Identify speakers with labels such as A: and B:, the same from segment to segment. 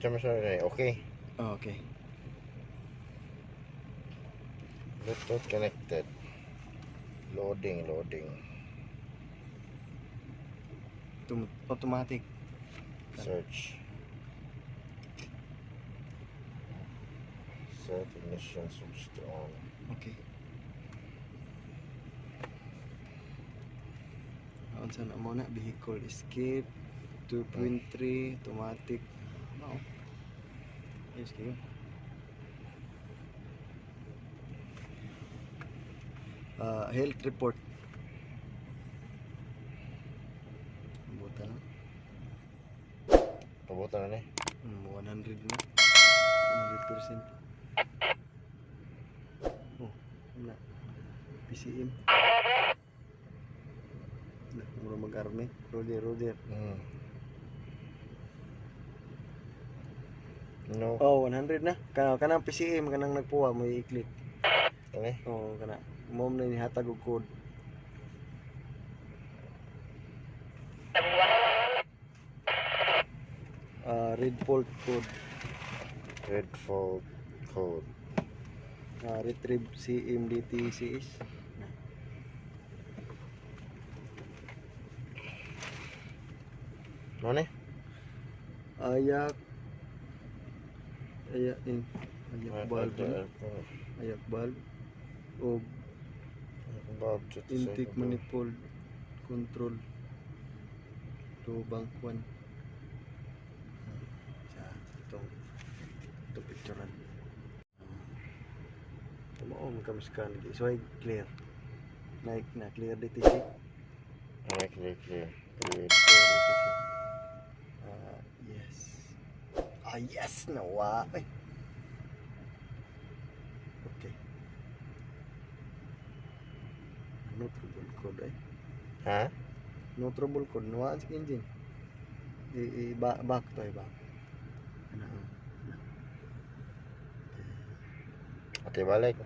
A: Okay.
B: Oh, okay.
A: Bluetooth connected. Loading.
B: Automatic.
A: Search. Set ignition switch to on.
B: Okay. Unsa na mo na vehicle escape 2.3 automatic. No. Yes, kayo. Health report. Buta na.
A: Pabutan na ni.
B: 100 na. 100%. Oh, wala. PCM. Mura mag-army. Roger.
A: No.
B: Oh, 100 na. Kanang PCM, kanang nagpuwa, may i-click.
A: Okay.
B: Oh, kana. Mom na nihatag og code. Red fault code.
A: Red fault code.
B: Retrieve CMDT-CS.
A: Ano ni?
B: Ayak valve. Ayak valve. O
A: Valve to
B: intake manifold control. To bank 1. Itong picturean. Tumaon kami scan lagi. So ay clear. Naik na clear DTC.
A: Clear.
B: Yes. Yes, nawa. Ay. Okay. No trouble code ay.
A: Ha?
B: No trouble code. Nawaan sa engine. Back to ay back.
A: Ate balik.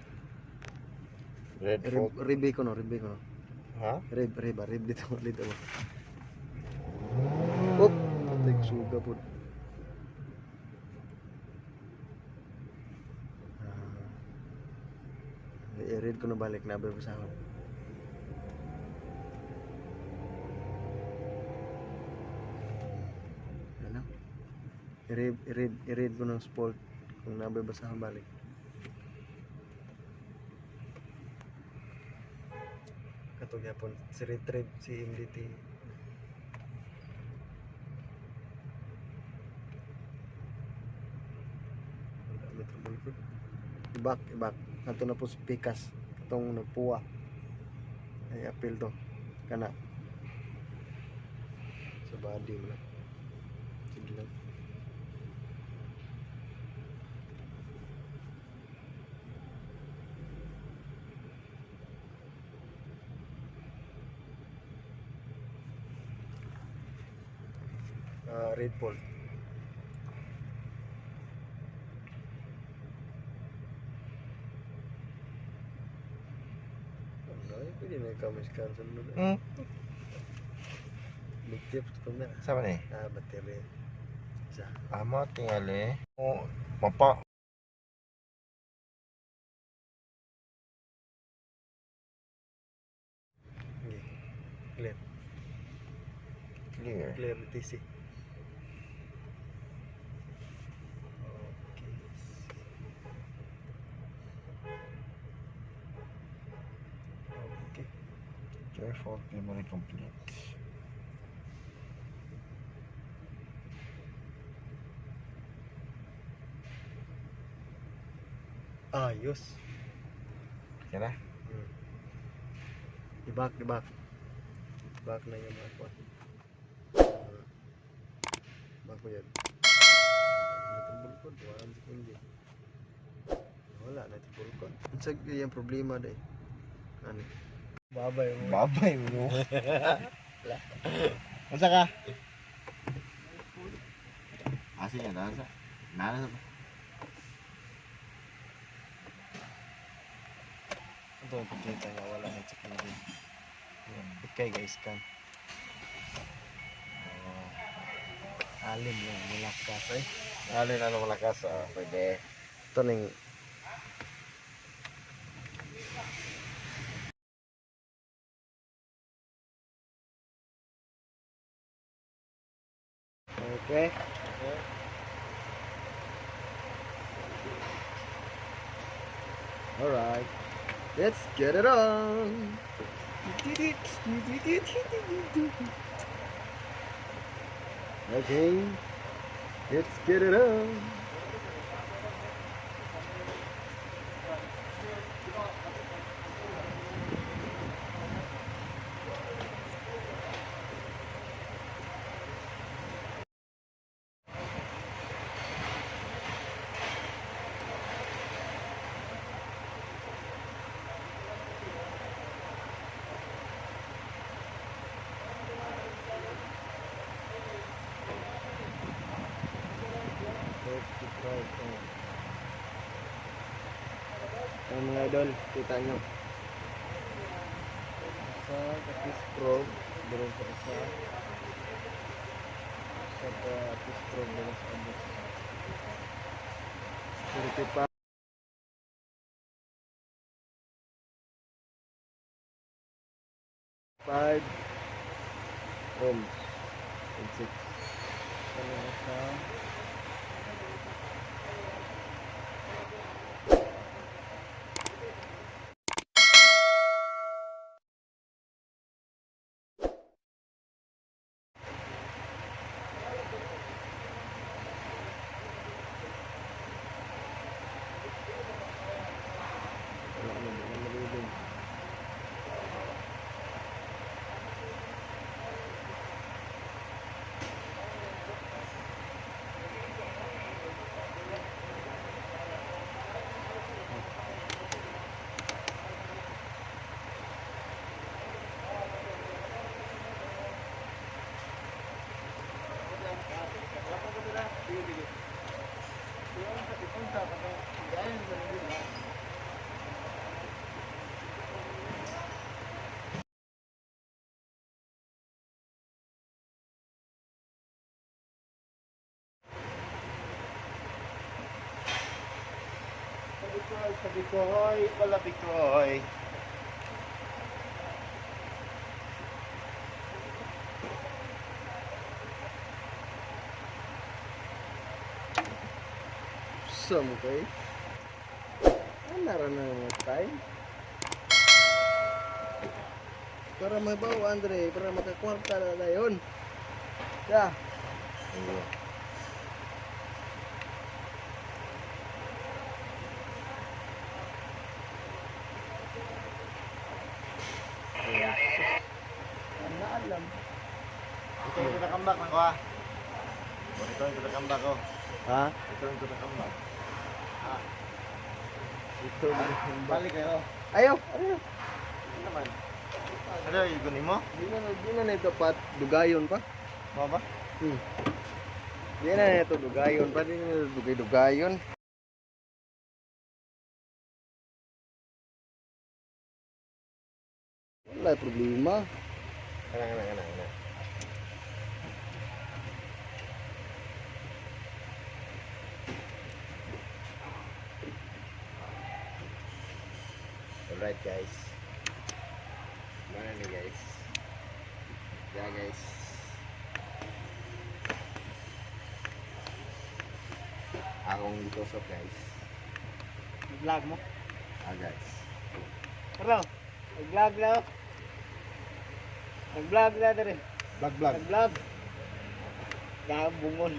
A: Red fault.
B: Rib ko no.
A: Ha?
B: Rib dito. Op, patay suga po. I-read ko na balik na babasahon. Ano? I-read ko ng sport kung nababasahon balik. Katong yapon si retrieve si MDT. Ibak ato na po si Pikas katong nagpuwa ay appeal to kana sa body mo lang. Sige lang. Red fault. Pwede na kami scan sa lulod. Big tips ko na.
A: Sama ni?
B: Battery. Isa.
A: Amo tingali. Mapa.
B: Okay. Clear TC. Okay.
A: Clear fault memory complete.
B: Ayos.
A: Yan na.
B: Ibak na yung mga kuwan. Ibak ko yan. Natambulkod, wala na natambulkod. Ang sag yung problema day. Ano? Babay mo.
A: Masa ka? Asin ya, nasa. Nana sa.
B: Ito ang pagkita nga wala na check na din. Okay guys kan. Alim yung nilakas eh.
A: Alin ano malakas, pwede.
B: Ito ning okay. Alright. Let's get it on. Okay. Let's get it on. Ayan mga idol, kita nyo sa Katis Probe meron pa isa sa Katis Probe meron sa abos 35 ohms and 6 ano sa
A: Sabi ko, hoy, palabi ko, hoy.
B: some okay naran na mga time para mabawa Andre para makakwarta na yun ya na alam
A: Ito yung pinakambak na ko, ha. Ito yung pinakambak ko.
B: ha
A: Ito yung pinakambak.
B: ito
A: Balik kayo.
B: ayaw ayaw
A: Ano naman? Ano yung igunin mo?
B: di na ito pat dugayon pa
A: Mga ba?
B: di na ito dugayon pa di na ito dugayon wala problema
A: Kana. Alright guys. Mana nih guys? Ya guys. Akong ditusok guys.
B: vlog mo
A: Guys.
B: hello vlog na nag-vlog na rin
A: Vlog.
B: nag-vlog nakabungon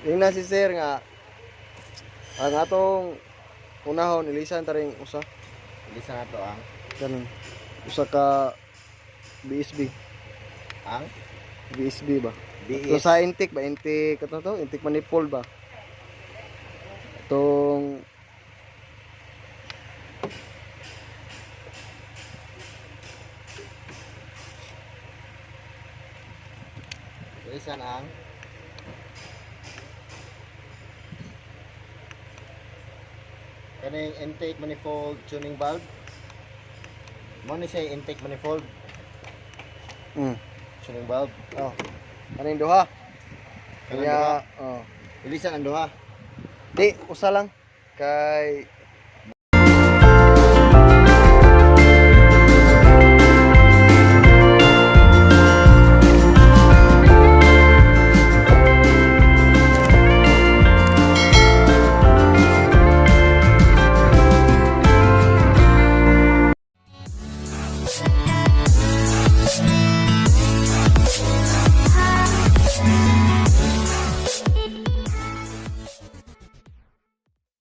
B: yung si sir nga ang atong unahon ilisan taring usa
A: Lisa na to ang
B: kanin usa ka BSB
A: ang
B: BSB ba
A: BS.
B: to sa intake ba intake kato to intake manifold ba itong
A: ilisan ang kaning intake manifold tuning valve. Mo ni siya intake manifold
B: Mm.
A: tuning valve.
B: Oh. Kaning duha.
A: Kanang duha.
B: Kaya oh.
A: Ilisan ang duha.
B: Di usa lang kay